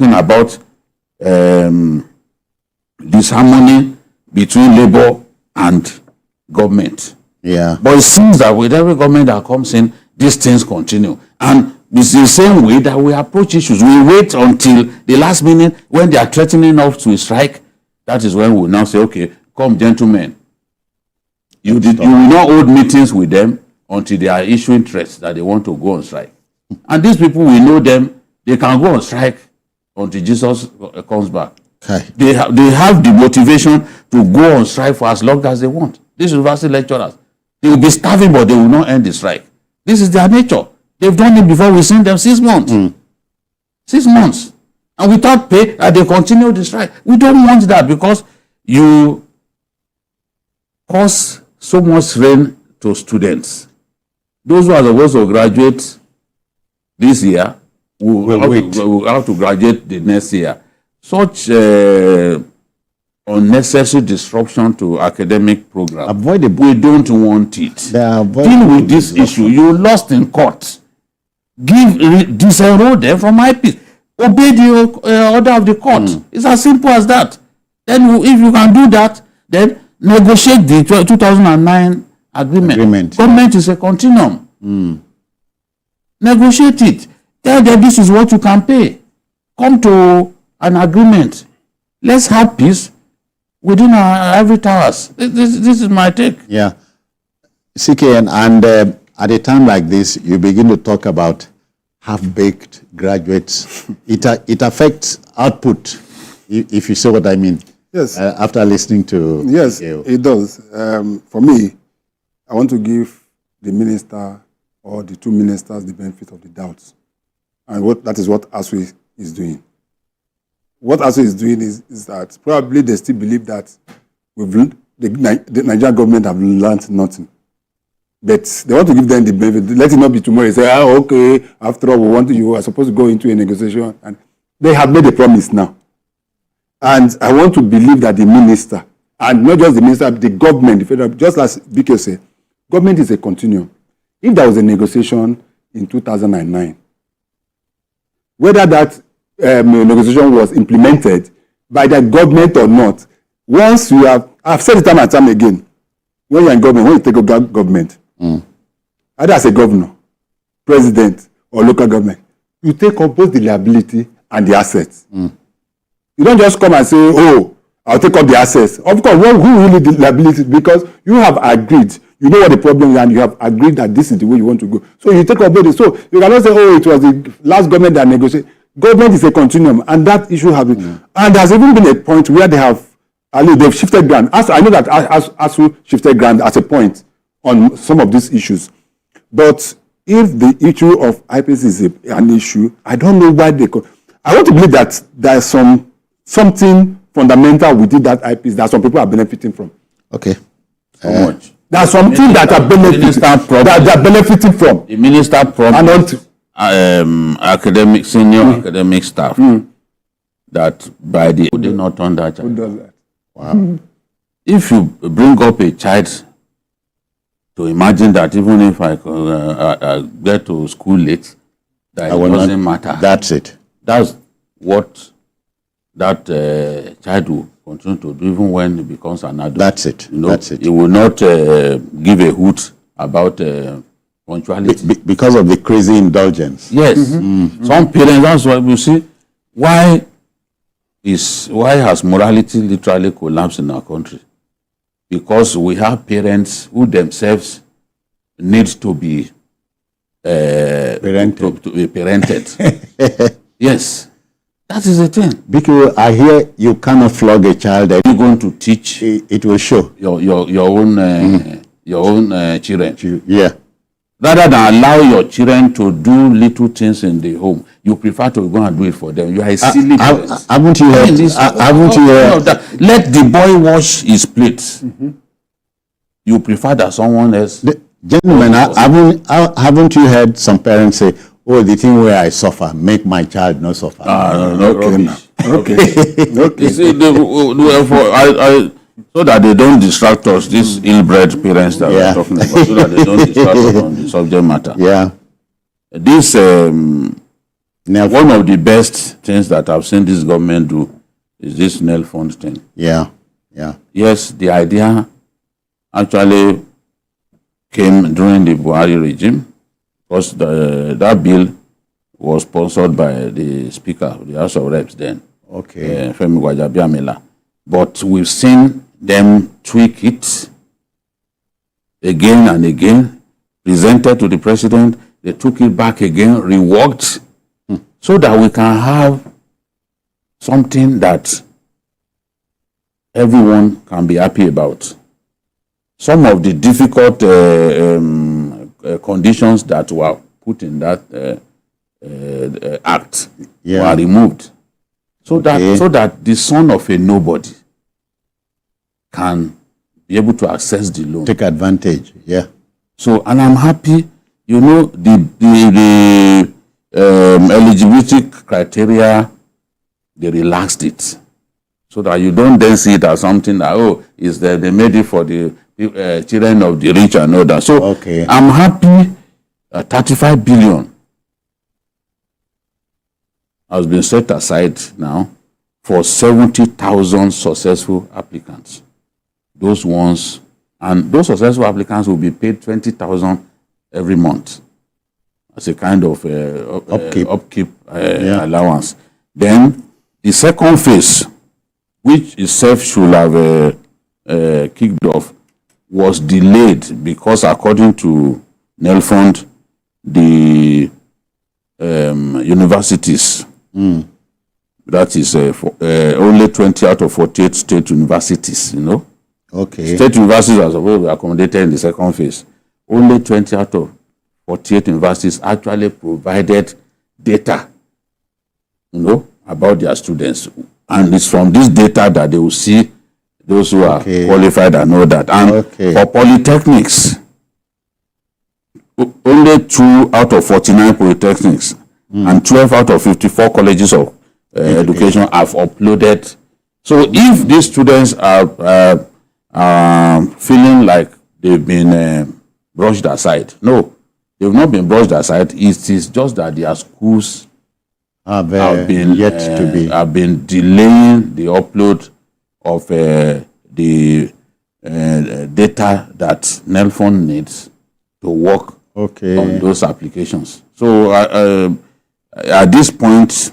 about disharmony between labor and government. Yeah. But it seems that with every government that comes in, these things continue. And it's the same way that we approach issues. We wait until the last minute when they are threatening us to strike. That is when we now say, okay, come, gentlemen. You will not hold meetings with them until they are issuing threats that they want to go on strike. And these people, we know them, they can go on strike until Jesus comes back. Okay. They have the motivation to go on strike for as long as they want. These university lecturers, they will be starving, but they will not end the strike. This is their nature. They've done it before. We sent them 6 months. 6 months. And without pay, and they continue the strike. We don't want that because you cause so much strain to students. Those who are supposed to graduate this year will have to graduate the next year. Such unnecessary disruption to academic program. Avoidable. We don't want it. Deal with this issue. You lost in court. Disenroll them from IPs. Obey the order of the court. It's as simple as that. Then if you can do that, then negotiate the 2009 agreement. Government is a continuum. Negotiate it. Tell them this is what you can pay. Come to an agreement. Let's have peace within our ivory towers. This is my take. Yeah. CKN, and at a time like this, you begin to talk about half-baked graduates. It affects output, if you see what I mean. Yes. After listening to... Yes, it does. For me, I want to give the minister or the two ministers the benefit of the doubt. And that is what ASU is doing. What ASU is doing is that probably they still believe that the Nigerian government have learned nothing. But they want to give them the benefit. Let it not be tomorrow. They say, okay, after all, you are supposed to go into a negotiation. And they have made a promise now. And I want to believe that the minister, and not just the minister, the government, the federal, just as BK said, government is a continuum. If there was a negotiation in 2009, whether that negotiation was implemented by the government or not, once you have, I've said it time and time again, when you're in government, when you take over government, either as a governor, president, or local government, you take up both the liability and the assets. You don't just come and say, oh, I'll take up the assets. Of course, who really the liability? Because you have agreed, you know what the problem is, and you have agreed that this is the way you want to go. So you take up both. So you cannot say, oh, it was the last government that negotiated. Government is a continuum, and that issue has been. And there's even been a point where they've shifted ground. I know that ASU shifted ground at a point on some of these issues. But if the issue of IPs is an issue, I don't know why I want to believe that there's something fundamental within that IPs that some people are benefiting from. Okay. So much. There's something that are benefiting from. The minister promised senior academic staff that by the would they not turn that child? Who does that? Wow. If you bring up a child to imagine that even if I get to school late, that it doesn't matter. That's it. That's what that child will continue to do even when he becomes an adult. That's it. You know, that's it. He will not give a hoot about punctuality. Because of the crazy indulgence. Yes. Some parents, that's why you see, why has morality literally collapsed in our country? Because we have parents who themselves need to be parented. To be parented. Yes. That is the thing. Because I hear you cannot flog a child. You're going to teach. It will show. Your own children. Yeah. Rather than allow your children to do little things in the home, you prefer to go and do it for them. You are a silly parent. Haven't you heard? Let the boy wash his plates. You prefer that someone else. Gentlemen, haven't you heard some parents say, oh, the thing where I suffer, make my child not suffer? Okay. You see, so that they don't distract us, these ill-bred parents that we're talking about, so that they don't distract us on the subject matter. Yeah. This One of the best things that I've seen this government do is this nail fund thing. Yeah. Yes, the idea actually came during the Buhari regime, because that bill was sponsored by the Speaker of the House of Reps then, Okay. Femi Gbajabiamila. But we've seen them tweak it again and again, presented to the president, they took it back again, reworked, so that we can have something that everyone can be happy about. Some of the difficult conditions that were put in that act were removed, so that the son of a nobody can be able to access the loan, Take advantage. Yeah. So, and I'm happy, the eligibility criteria, they relaxed it, so that you don't then see it as something that, is that they made it for the children of the rich and all that. So, I'm happy 35 billion has been set aside now for 70,000 successful applicants. Those ones, and those successful applicants will be paid 20,000 every month as a kind of upkeep allowance. Then the second phase, which itself should have kicked off, was delayed because, according to Nelfund, the universities, that is only 20 out of 48 state universities, State universities are supposed to be accommodated in the second phase. Only 20 out of 48 universities actually provided data, about their students. And it's from this data that they will see those who are qualified and all that. And for polytechnics, only 2 out of 49 polytechnics and 12 out of 54 colleges of education have uploaded. So if these students are feeling like they've been brushed aside, no, they've not been brushed aside. It is just that their schools have been delaying the upload of the data that Nelfund needs to work on those applications. So at this point,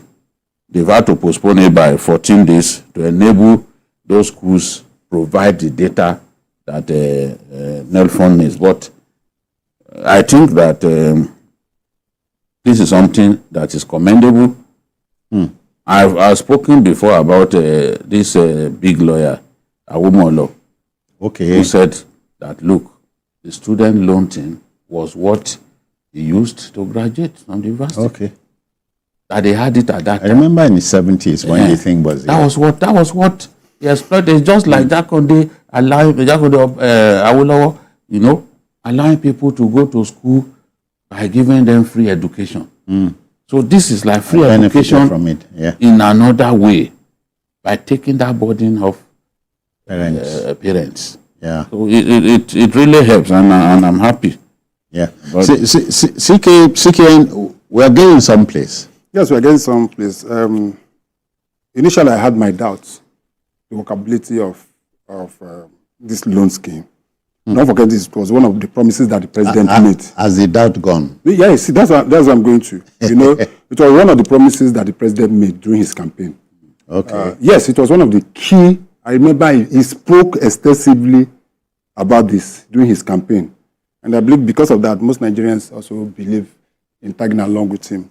they've had to postpone it by 14 days to enable those schools provide the data that Nelfund needs. But I think that this is something that is commendable. I've spoken before about this big lawyer, Awumolo, who said that, look, the student loan thing was what he used to graduate from the university. That they had it at that time. I remember in the 70s when the thing was. That was what he exploited. Just like Jakode Awolowo, allowing people to go to school by giving them free education. So this is like free education from it. in another way, by taking that burden of parents. So it really helps, and I'm happy. CKN, we're getting someplace. Yes, we're getting someplace. Initially, I had my doubts, the workability of this loan scheme. Don't forget, this was one of the promises that the president made. Has the doubt gone? Yes, that's what I'm going to. It was one of the promises that the president made during his campaign. Yes, it was one of the key. I remember he spoke extensively about this during his campaign. And I believe because of that, most Nigerians also believe in tagging along with him.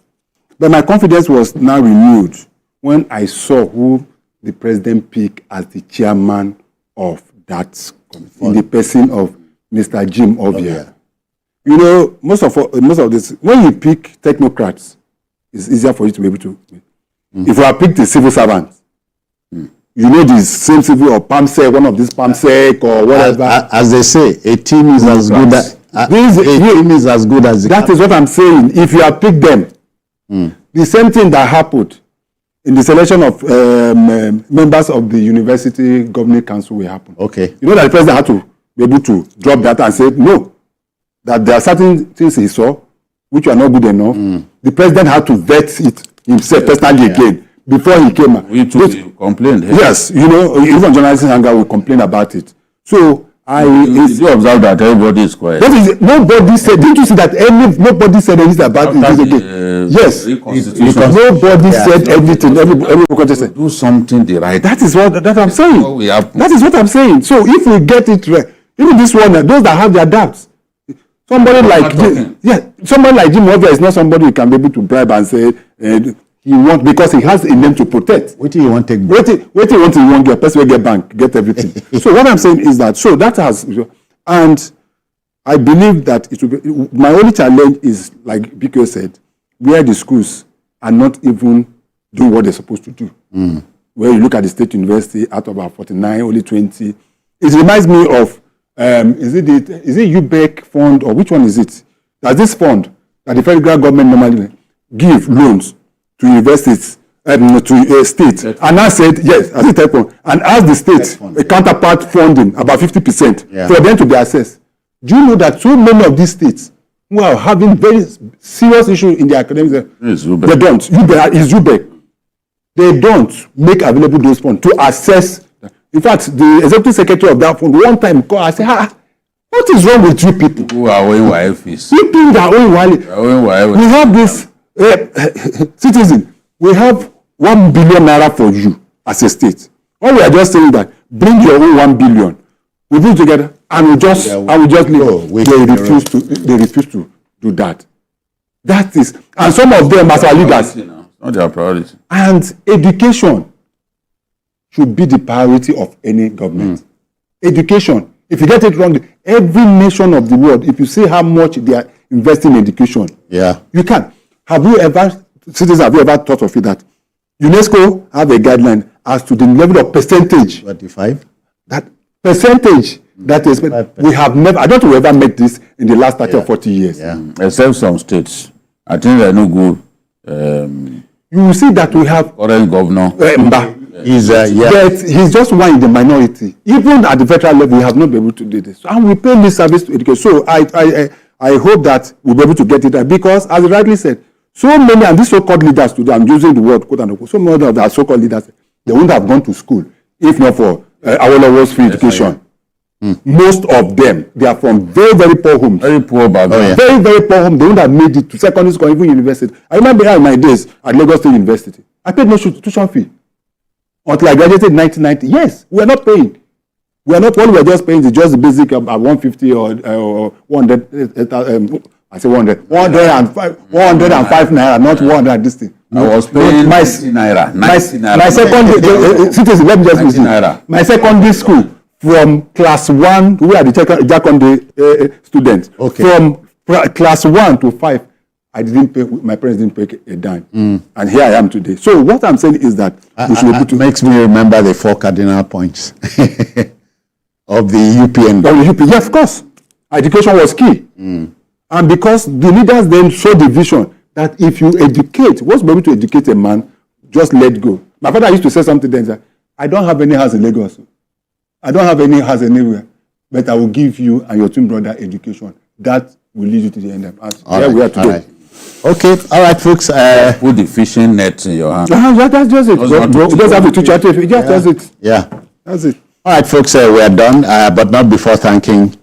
But my confidence was now renewed when I saw who the president picked as the chairman of that committee, in the person of Mr. Jim Ovia. Most of this, when you pick technocrats, it's easier for you to be able to. If you have picked a civil servant, the same civil or PAMSEC, one of these PAMSEC or whatever. As they say, a team is as good as That is what I'm saying. If you have picked them, the same thing that happened in the selection of members of the University Governing Council will happen. That the president had to be able to drop that and say, no, that there are certain things he saw which are not good enough. The president had to vet it himself personally again before he came out. We too complained. Yes, even journalists in Hangout will complain about it. So you observe that everybody is quiet. Nobody said. Didn't you see that? Nobody said anything about it again. Yes, because nobody said anything. Everybody said do something the right. That is what I'm saying. That is what I'm saying. So if we get it right, even this one, those that have their doubts, somebody like Jim Ovia is not somebody you can be able to bribe and say he wants, because he has a name to protect. What do you want to take? What do you want? You want get person will get bank, get everything. So what I'm saying is that that has, and I believe that it will be. My only challenge is, like BK said, where the schools are not even doing what they're supposed to do. Where you look at the state university, out of about 49, only 20. It reminds me of is it UBEC fund, or which one is it? There's this fund that the federal government normally give loans to universities, to states, and I said yes, as a type of, and ask the state a counterpart funding about 50% for them to be assessed. Do you know that so many of these states who are having very serious issues in their academics, they don't. UBEC. They don't make available those funds to assess. In fact, the executive secretary of that fund one time called, I said, what is wrong with you people? Who are owing wild fees? People that are owing wild. We have this citizen. We have 1 billion naira for you as a state. All we are just saying that bring your own 1 billion. We put together and we just leave. They refuse to do that. That is, and some of them as our leaders. Not their priority. And education should be the priority of any government. Education. If you get it wrong, every nation of the world, if you see how much they are investing in education, you can. Have you ever thought of it that UNESCO have a guideline as to the level of percentage? 25. That percentage that is, we have never. I don't think we ever met this in the last 30 or 40 years. Except some states. I think they're no good. You will see that we have current governor. But he's just one in the minority. Even at the federal level, we have not been able to do this. And we pay this service to education. So I hope that we'll be able to get it right. Because, as rightly said, so many, and these so-called leaders today, I'm using the word quote unquote, so many of our so-called leaders, they wouldn't have gone to school if not for Awolowo's free education. Most of them, they are from very, very poor homes. Very poor background. Very, very poor homes. They wouldn't have made it to secondary school, even university. I remember in my days at Lagos State University, I paid no tuition fee until I graduated in 1990. Yes, we are not paying. We are not. What we are just paying is just the basic at 150 or 100. I say 100. 105 naira, not 100. This thing. I was paying 90 naira. My secondary citizen. Let me just listen. My secondary school. From class 1, we are the Jaconde students. Okay. From class 1 to 5, I didn't pay. My parents didn't pay a dime, and here I am today. So what I'm saying is that we should be able to. Makes me remember the 4 cardinal points of the UPN. Yeah, of course, education was key, and because the leaders then showed the vision that if you educate, what's able to educate a man, just let go. My father used to say something then that I don't have any house in Lagos. I don't have any house anywhere, but I will give you and your twin brother education. That will lead you to the end of us. We are today. Right. Okay, all right, folks. Put the fishing net in your hand. That's just it. You just have to teach it. That's it. Yeah. That's it. All right, folks, we are done, but not before thanking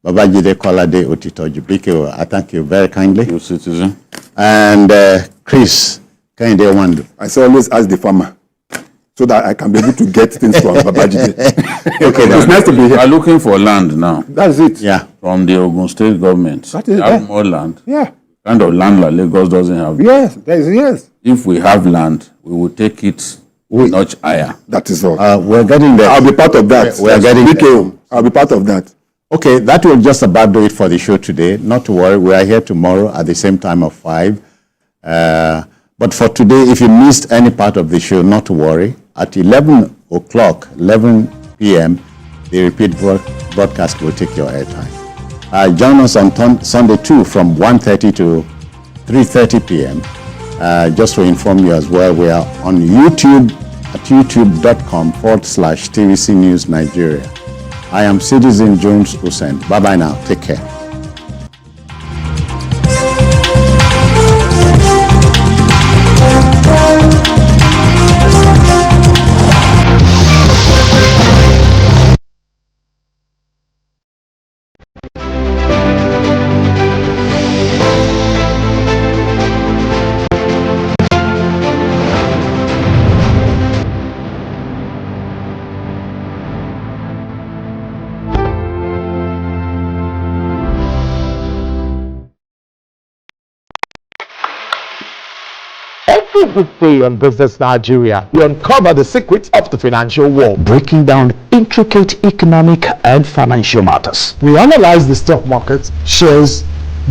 Babajide Kolade Otitoju Bike. I thank you very kindly. Good citizen. And Chris, can you do? I always ask the farmer, so that I can be able to get things from Babajide. Okay, it's nice to be here. We are looking for land now. That's it. Yeah. From the Ogun State government. That is have more land. Yeah. Kind of land like Lagos doesn't have. Yes, yes. If we have land, we will take it much higher. That is all. We're getting there. I'll be part of that. We're getting there. I'll be part of that. Okay, that will just about do it for the show today. Not to worry, we are here tomorrow at the same time of 5. But for today, if you missed any part of the show, not to worry. At 11 o'clock, 11 p.m., the repeat broadcast will take your airtime. Join us on Sunday too from 1:30 to 3:30 p.m. Just to inform you as well, we are on YouTube at youtube.com/TVC News Nigeria. I am Citizen Jones Hussein. Bye-bye now. Take care. Every weekday on Business Nigeria, we uncover the secrets of the financial world, breaking down intricate economic and financial matters. We analyze the stock market, shares,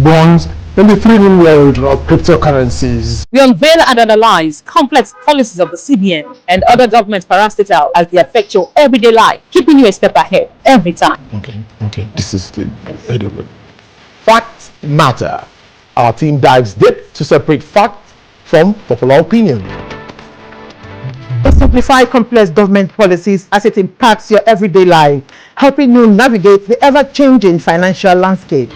bonds, and the thrilling world of cryptocurrencies. We unveil and analyze complex policies of the CBN and other government parastatals as they affect your everyday life, keeping you a step ahead every time. Okay. This is very good. Facts matter. Our team dives deep to separate fact from popular opinion. We simplify complex government policies as it impacts your everyday life, helping you navigate the ever-changing financial landscape.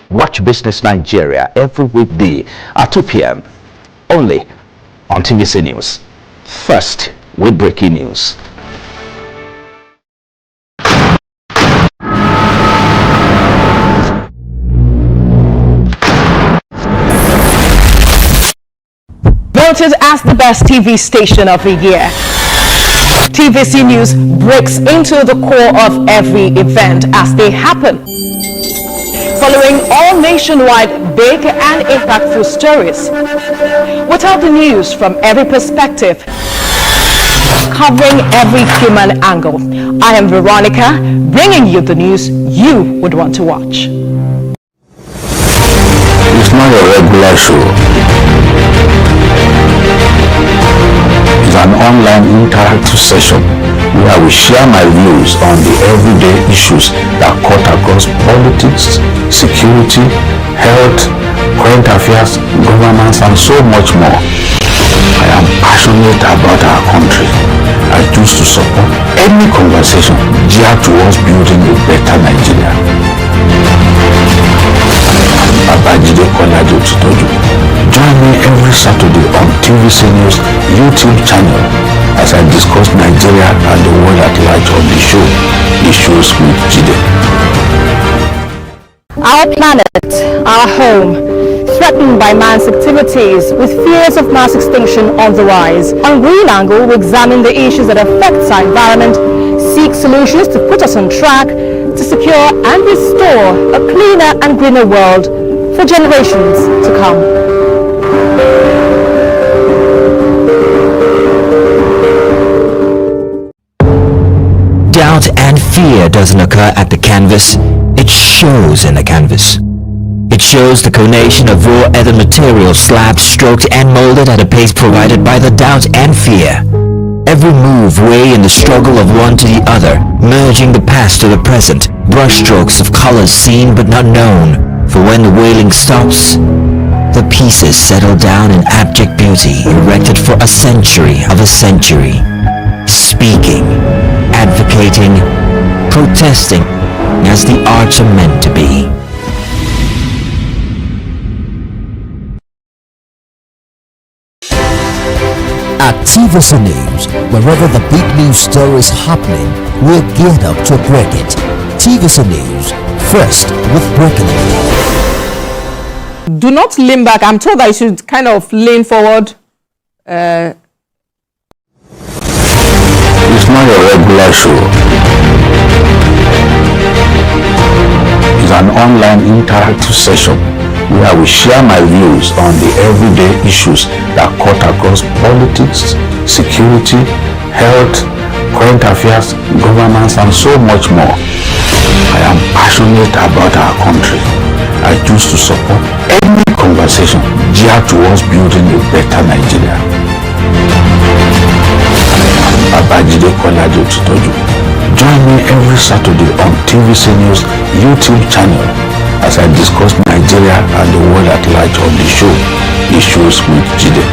Watch Business Nigeria every weekday at 2 p.m. only on TVC News. First with breaking news. Voted as the best TV station of the year. TVC News breaks into the core of every event as they happen, following all nationwide big and impactful stories. Without the news from every perspective, covering every human angle. I am Veronica, bringing you the news you would want to watch. It's not a regular show. It's an online interactive session where we share my views on the everyday issues that cut across politics, security, health, current affairs, governance, and so much more. I am passionate about our country. I choose to support any conversation geared towards building a better Nigeria. Babajide Kolaji Otitoju. Join me every Saturday on TVC News YouTube channel as I discuss Nigeria and the world at large on the show, The Shows with Jide. Our planet, our home, threatened by man's activities with fears of mass extinction on the rise. On Green Angle, we examine the issues that affect our environment, seek solutions to put us on track to secure and restore a cleaner and greener world for generations to come. Doubt and fear doesn't occur at the canvas, it shows in the canvas. It shows the conation of raw earthen material slabbed, stroked and molded at a pace provided by the doubt and fear. Every move way in the struggle of one to the other, merging the past to the present, brushstrokes of colors seen but not known. For when the wailing stops, the pieces settle down in abject beauty, erected for a century of a century. Speaking, advocating, protesting, as the arts are meant to be. At TVC News, wherever the big news story is happening, we're geared up to break it. TVC News, first with breaking it. Do not lean back. I'm told that you should kind of lean forward. It's not a regular show. It's an online interactive session where we share my views on the everyday issues that cut across politics, security, health, current affairs, governance, and so much more. I am passionate about our country. I choose to support any conversation geared towards building a better Nigeria. Babajide Kolaji Otitoju. Join me every Saturday on TVC News YouTube channel as I discuss Nigeria and the world at large on the show, The Shows with Jide.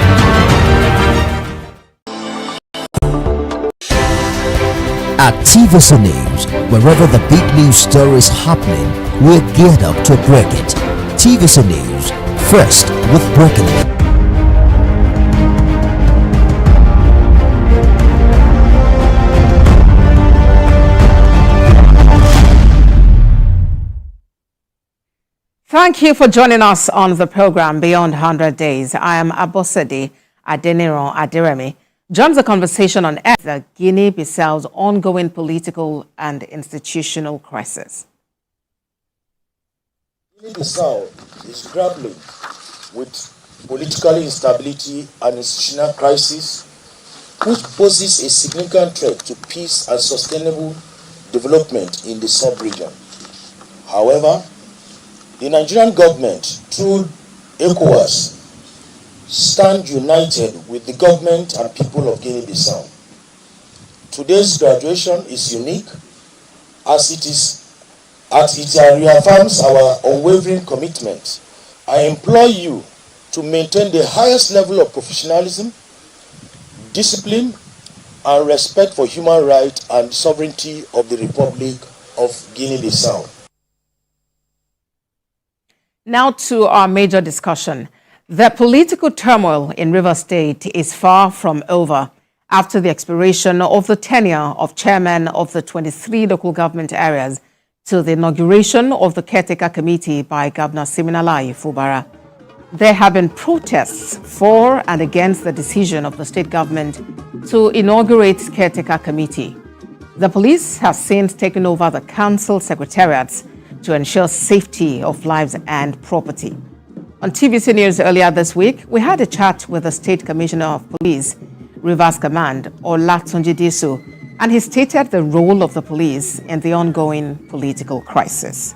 At TVC News, wherever the big news story is happening, we're geared up to break it. TVC News, first with breaking it. Thank you for joining us on the program Beyond 100 Days. I am Abosede Adeniran Aderemi. Joins the conversation on the Guinea-Bissau's ongoing political and institutional crisis. Guinea-Bissau is grappling with political instability and institutional crisis, which poses a significant threat to peace and sustainable development in the sub-region. However, the Nigerian government, through ECOWAS, stand united with the government and people of Guinea-Bissau. Today's graduation is unique as it reaffirms our unwavering commitment. I implore you to maintain the highest level of professionalism, discipline, and respect for human rights and sovereignty of the Republic of Guinea-Bissau. Now to our major discussion. The political turmoil in Rivers State is far from over after the expiration of the tenure of chairman of the 23 local government areas to the inauguration of the Caretaker Committee by Governor Siminalayi Fubara. There have been protests for and against the decision of the state government to inaugurate Caretaker Committee. The police have since taken over the council secretariats to ensure safety of lives and property. On TVC News earlier this week, we had a chat with the State Commissioner of Police, Rivers Command, Olatunji Disu, and he stated the role of the police in the ongoing political crisis.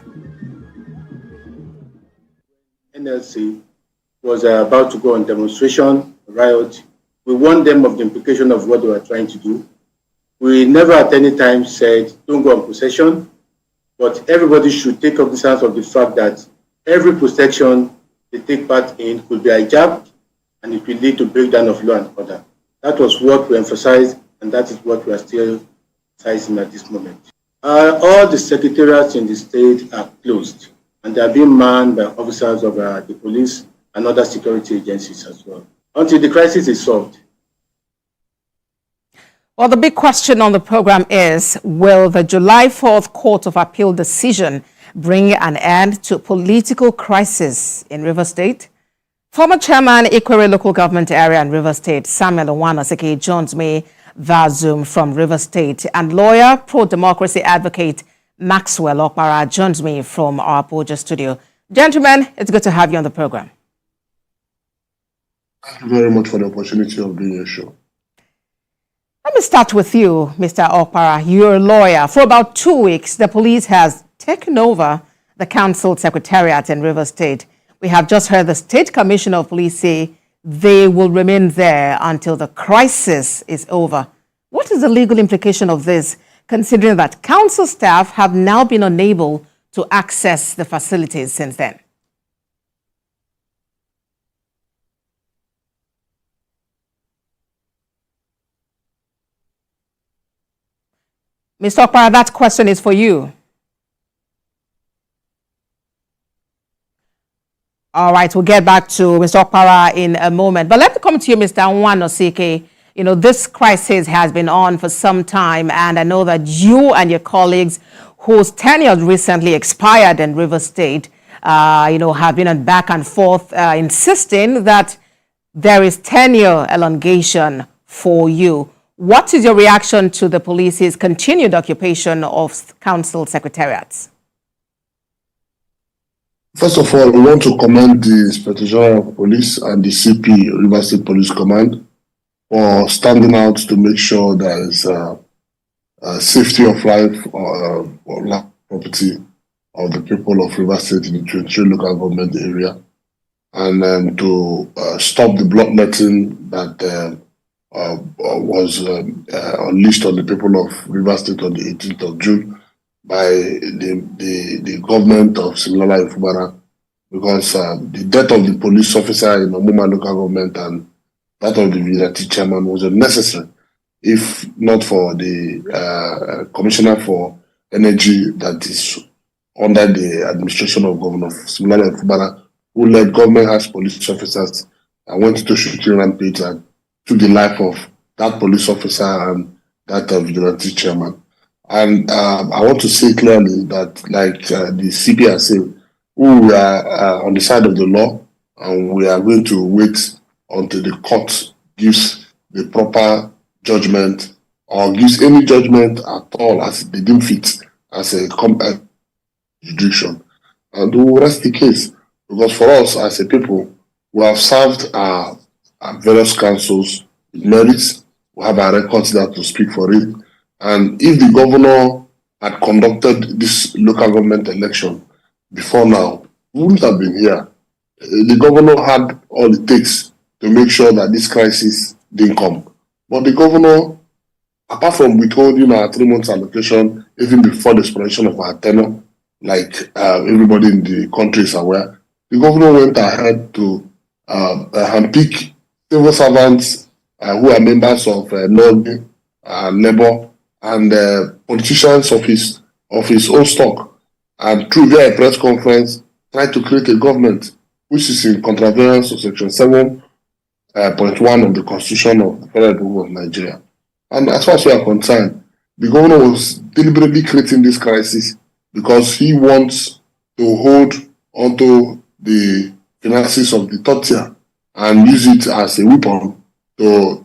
NLC was about to go on demonstration, riot. We warned them of the implication of what they were trying to do. We never at any time said, don't go on procession, but everybody should take cognizance of the fact that every procession they take part in could be hijacked and it will lead to breakdown of law and order. That was what we emphasized, and that is what we are still emphasizing at this moment. All the secretariats in the state are closed, and they are being manned by officers of the police and other security agencies as well, until the crisis is solved. Well, the big question on the program is, will the July 4th Court of Appeal decision bring an end to political crisis in Rivers State? Former chairman, Ikwere Local Government Area in Rivers State, Samuel Owanoseke, joins me via Zoom from Rivers State, and lawyer, pro-democracy advocate Maxwell Okpara joins me from our Abuja studio. Gentlemen, it's good to have you on the program. Thank you very much for the opportunity of being your show. Let me start with you, Mr. Okpara. You're a lawyer. For about 2 weeks, the police has taken over the council secretariat in Rivers State. We have just heard the State Commissioner of Police say they will remain there until the crisis is over. What is the legal implication of this, considering that council staff have now been unable to access the facilities since then? Mr. Okpara, that question is for you. All right, we'll get back to Mr. Okpara in a moment. But let me come to you, Mr. Owanoseke. You know, this crisis has been on for some time, and I know that you and your colleagues whose tenure recently expired in Rivers State, have been on back and forth insisting that there is tenure elongation for you. What is your reaction to the police's continued occupation of council secretariats? First of all, we want to commend the Inspector General of Police and the CP, Rivers State Police Command, for standing out to make sure there is safety of life or property of the people of Rivers State in the 23 local government area, and to stop the bloodletting that was unleashed on the people of Rivers State on the 18th of June by the government of Siminalayi Fubara, because the death of the police officer in Omuma local government and that of the vigilante chairman was unnecessary, if not for the Commissioner for Energy that is under the administration of Governor Siminalayi Fubara, who led government as police officers and went into shooting rampage and took the life of that police officer and that of vigilante chairman. And I want to say clearly that, like the CP has said, we are on the side of the law, and we are going to wait until the court gives the proper judgment or gives any judgment at all as they deem fit as a jurisdiction. And we will rest the case, because for us as a people, We have served our various councils with merits. We have our records there to speak for it. And if the governor had conducted this local government election before now, we wouldn't have been here. The governor had all it takes to make sure that this crisis didn't come. But the governor, apart from withholding our 3 months allocation even before the expiration of our tenure, like everybody in the country is aware, the governor went ahead to handpick civil servants who are members of NOG, Labour, and politicians of his own stock, and through their press conference tried to create a government which is in contravention of Section 7.1 of the Constitution of the Federal Republic of Nigeria. And as far as we are concerned, the governor was deliberately creating this crisis because he wants to hold onto the finances of the third tier and use it as a weapon to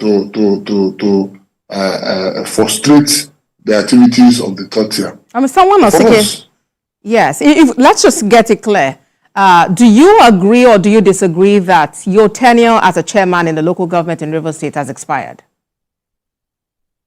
frustrate the activities of the third tier. Yes, let's just get it clear. Do you agree or do you disagree that your tenure as a chairman in the local government in Rivers State has expired?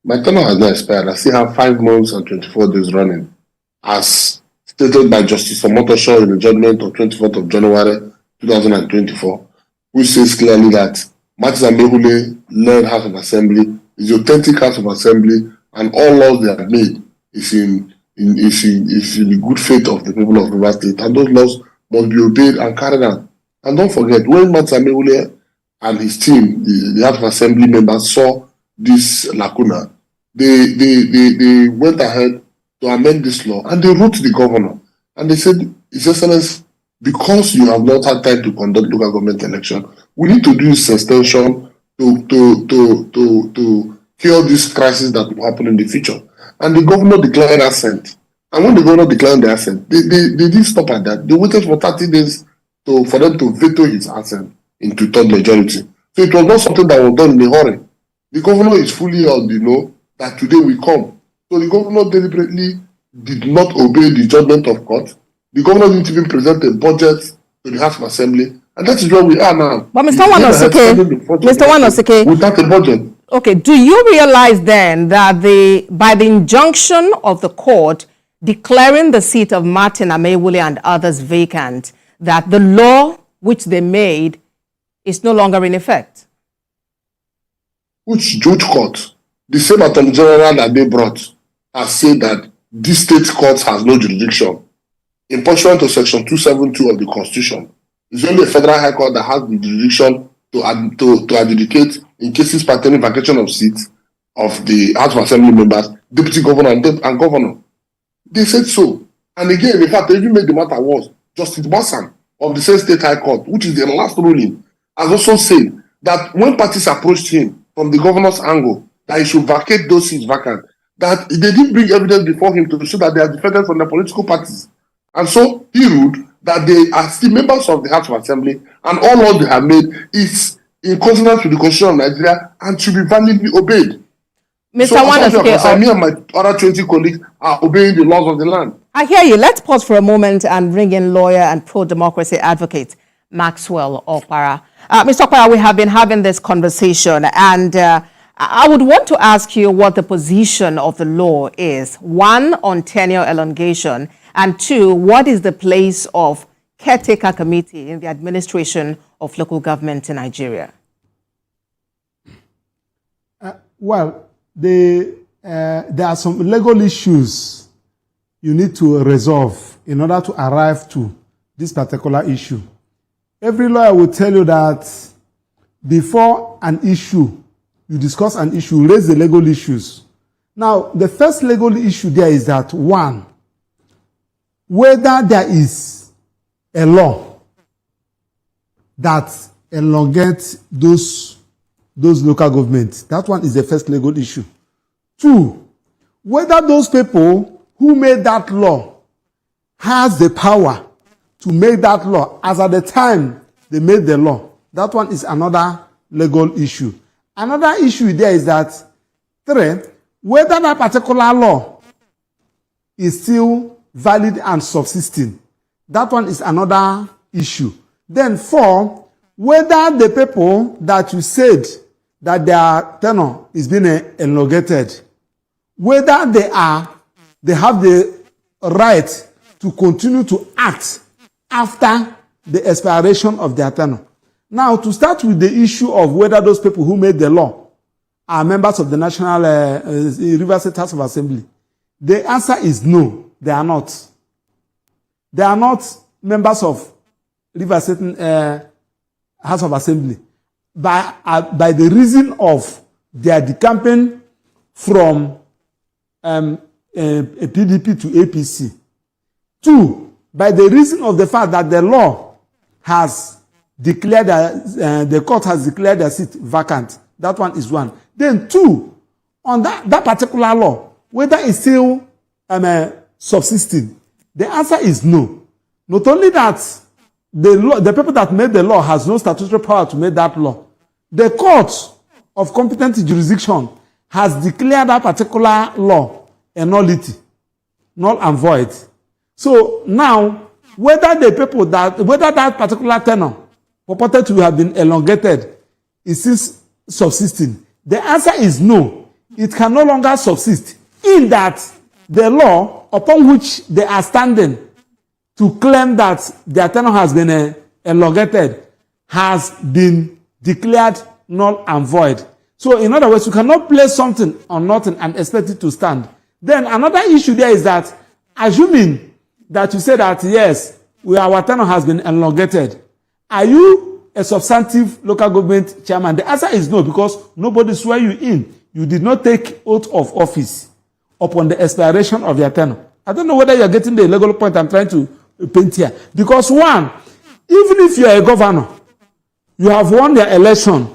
My tenure has not expired. I still have 5 months and 24 days running, as stated by Justice Omotosho in the judgment of 24th of January 2024, which says clearly that Martins Amehule led House of Assembly is the authentic House of Assembly, and all laws they have made is in the good faith of the people of Rivers State, and those laws must be obeyed and carried out. And don't forget, when Martins Amehule and his team, the House of Assembly members, saw this lacuna, they went ahead to amend this law, and they wrote to the governor, and they said, His Excellency, because you have not had time to conduct local government election, we need to do this extension to cure this crisis that will happen in the future. And the governor declared assent. And when the governor declared the assent, they didn't stop at that. They waited for 30 days for them to veto his assent into third majority. So it was not something that was done in a hurry. The governor is fully on the know that today will come. So the governor deliberately did not obey the judgment of court. The governor didn't even present a budget to the House of Assembly, and that is where we are now. But Mr. Wanosike, without a budget. Okay, do you realize then that by the injunction of the court declaring the seat of Martin Amehule and others vacant, that the law which they made is no longer in effect? Which court? The same Attorney General that they brought has said that this state court has no jurisdiction. In pursuant to Section 272 of the Constitution, it's only a federal high court that has the jurisdiction to adjudicate in cases pertaining vacation of seats of the House of Assembly members, deputy governor and governor. They said so. And again, in fact, they even made the matter worse. Justice Bassam of the same state high court, which is the last ruling, has also said that when parties approached him from the governor's angle, that he should vacate those seats vacant, that they didn't bring evidence before him to show that they are defended from the political parties. And so he ruled that they are still members of the House of Assembly, and all laws they have made is in consonance with the Constitution of Nigeria and should be validly obeyed. Mr. So me and my other 20 colleagues are obeying the laws of the land. I hear you. Let's pause for a moment and bring in lawyer and pro-democracy advocate Maxwell Okpara. Mr. Okpara, we have been having this conversation, and I would want to ask you what the position of the law is. 1, on tenure elongation, and 2, what is the place of Caretaker Committee in the administration of local government in Nigeria? There are some legal issues you need to resolve in order to arrive to this particular issue. Every lawyer will tell you that before an issue, you discuss an issue, raise the legal issues. Now, the first legal issue there is that, 1, whether there is a law that elongates those local governments. That one is the first legal issue. 2, whether those people who made that law has the power to make that law as at the time they made the law. That one is another legal issue. Another issue there is that, 3, whether that particular law is still valid and subsisting. That one is another issue. Then 4, whether the people that you said that their tenure is being elongated, whether they have the right to continue to act after the expiration of their tenure. Now, to start with the issue of whether those people who made the law are members of the National Rivers State House of Assembly, the answer is no, they are not. They are not members of Rivers State House of Assembly by the reason of their decamping from PDP to APC. 2, by the reason of the fact that the law has declared the court has declared their seat vacant. That one is 1. Then 2, on that particular law, whether it's still subsisting, the answer is no. Not only that, the people that made the law has no statutory power to make that law. The court of competent jurisdiction has declared that particular law a nullity, null and void. So now, whether that particular tenure purported to have been elongated is still subsisting, the answer is no. It can no longer subsist, in that the law upon which they are standing to claim that their tenure has been elongated has been declared null and void. So in other words, you cannot place something on nothing and expect it to stand. Then another issue there is that, assuming that you say that yes, our tenure has been elongated, are you a substantive local government chairman? The answer is no, because nobody swore you in. You did not take oath of office upon the expiration of your tenure. I don't know whether you're getting the legal point I'm trying to paint here. Because 1, even if you're a governor, you have won your election,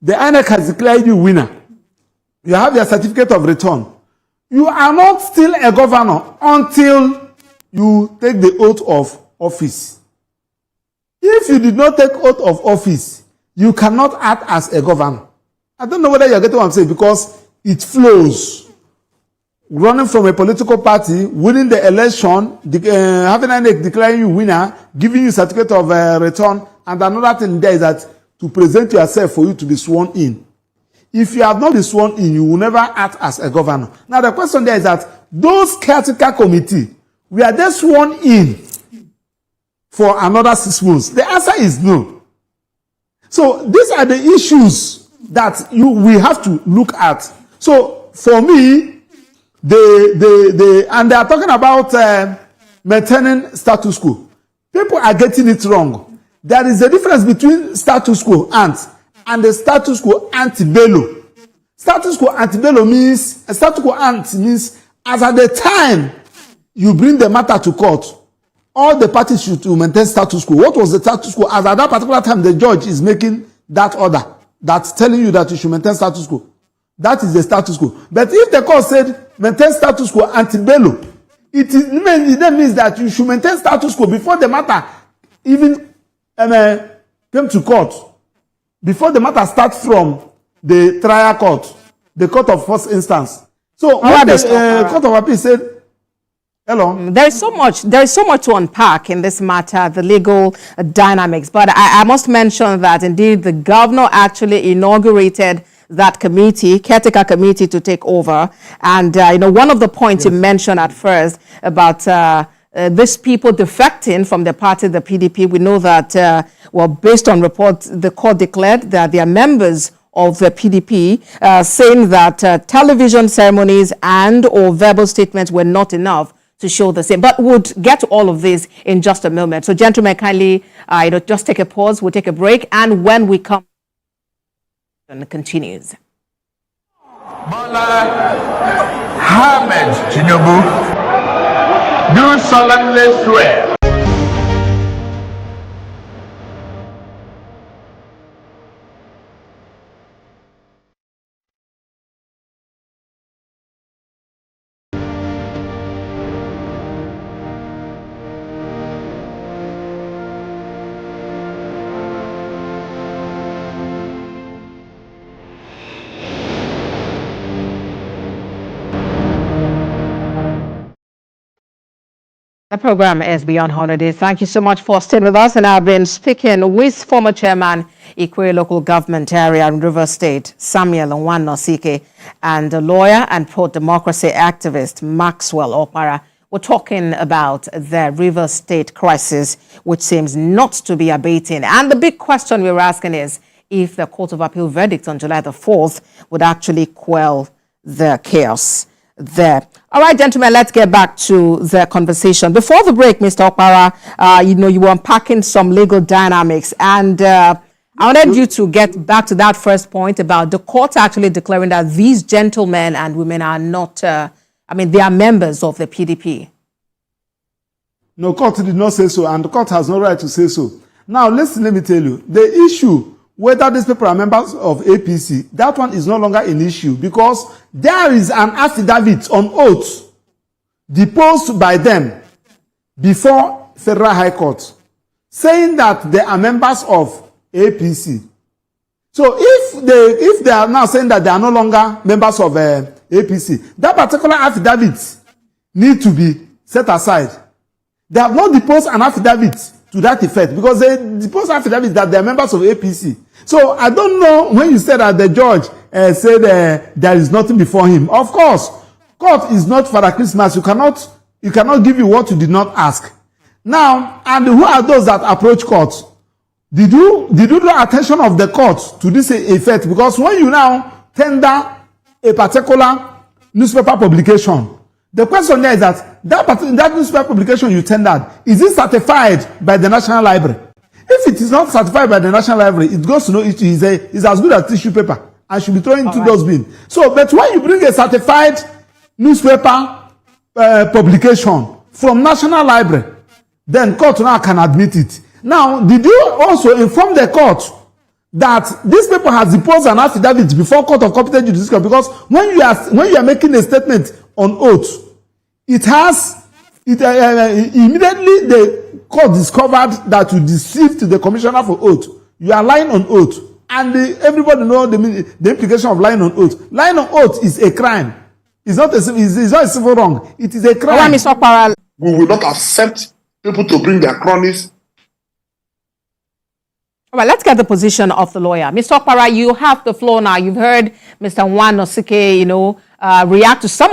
the INEC has declared you winner, you have your certificate of return, you are not still a governor until you take the oath of office. If you did not take oath of office, you cannot act as a governor. I don't know whether you're getting what I'm saying, because it flows. Running from a political party, winning the election, having INEC declaring you winner, giving you certificate of return, and another thing there is that to present yourself for you to be sworn in. If you have not been sworn in, you will never act as a governor. Now the question there is that those caretaker committee, were they sworn in for another 6 months? The answer is no. So these are the issues that we have to look at. So for me, and they are talking about maintaining status quo. People are getting it wrong. There is a difference between status quo ante and the status quo ante bello. Status quo ante bello means, status quo ante means, as at the time you bring the matter to court, all the parties should maintain status quo. What was the status quo? As at that particular time, the judge is making that order, that's telling you that you should maintain status quo. That is the status quo. But if the court said maintain status quo ante bello, it means that you should maintain status quo before the matter even came to court, before the matter starts from the trial court, the court of first instance. So when the court of appeal said, hello. There is so much to unpack in this matter, the legal dynamics. But I must mention that indeed the governor actually inaugurated that committee, caretaker committee, to take over. And one of the points you mentioned at first about these people defecting from the party, the PDP, we know that, based on reports, the court declared that they are members of the PDP, saying that television ceremonies and or verbal statements were not enough to show the same. But we'll get to all of this in just a moment. So gentlemen, kindly just take a pause. We'll take a break. And when we come, it continues. Bola Ahmed Tinubu do solemnly swear The program is Beyond 100 Days. Thank you so much for staying with us. And I've been speaking with former chairman, Ikwe Local Government Area in River State, Samuel Nwanosike, and the lawyer and pro-democracy activist, Maxwell Okpara. We're talking about the River State crisis, which seems not to be abating. And the big question we were asking is if the Court of Appeal verdict on July the 4th would actually quell the chaos there. All right, gentlemen, let's get back to the conversation. Before the break, Mr. Okpara, you were unpacking some legal dynamics, and I wanted you to get back to that first point about the court actually declaring that these gentlemen and women are not, they are members of the PDP. No, court did not say so, and the court has no right to say so. Now, let me tell you, the issue whether these people are members of APC, that one is no longer an issue because there is an affidavit on oath deposed by them before Federal High Court saying that they are members of APC. So if they are now saying that they are no longer members of APC, that particular affidavit need to be set aside. They have not deposed an affidavit to that effect because they deposed affidavit that they are members of APC. So I don't know when you said that the judge said there is nothing before him. Of course, court is not Father Christmas. You cannot give you what you did not ask. Now, and who are those that approach court? Did you draw attention of the court to this effect? Because when you now tender a particular newspaper publication, the question there is that newspaper publication you tendered, is it certified by the National Library? If it is not certified by the National Library, it goes to no issue. It's as good as tissue paper and should be thrown into those bins. So, but when you bring a certified newspaper publication from National Library, then court now can admit it. Now, did you also inform the court that these people have deposed an affidavit before court of competent jurisdiction? Because when you are making a statement on oath, immediately the court discovered that you deceived the commissioner for oath. You are lying on oath, and everybody knows the implication of lying on oath. Lying on oath is a crime. It's not a civil wrong. It is a crime. We will not accept people to bring their cronies. All right, let's get the position of the lawyer. Mr. Okpara, you have the floor now. You've heard Mr. Nwanosike, react to some of